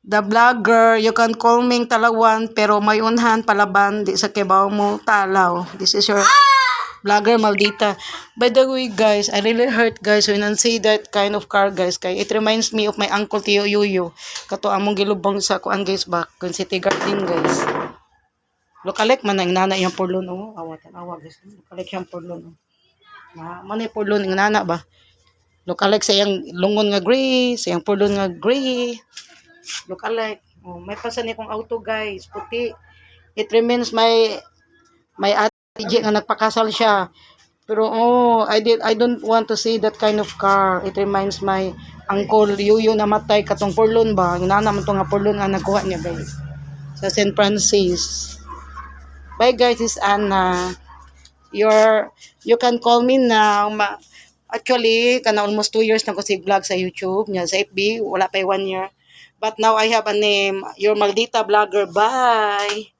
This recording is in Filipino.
The vlogger, you can call me Talawan, pero may unhan palaban, di sa kibaw mo talaw. This is your vlogger Maldita. By the way, guys, I really hurt, guys, when I see that kind of car, guys. Kay it reminds me of my uncle Tio Yuyo. Kato among gilubong sa kuan, guys, back. Kun City Garden, guys. Lokalek man ang nana yung purlon, oh. Awatan, awa, guys. Lokalek yung purlon, oh. Manay purlon ng nana ba? Lokalek sa yung lungon nga gray, sa yung purlon nga gray. Lokalek. Oh, may pasan kong auto, guys. Puti. It remains my ate nga nagpakasal siya. Pero I don't want to see that kind of car. It reminds my uncle Yuyo namatay katong purlon ba. Nana man to nga purlon nga nakuha niya, guys. Sa St. Francis. Bye, guys. This is Anna. You can call me now. Actually, kana almost 2 years na ko si vlog sa YouTube niya, sa FB, wala pa 1 year. But now I have a name, your Maldita Vlogger. Bye!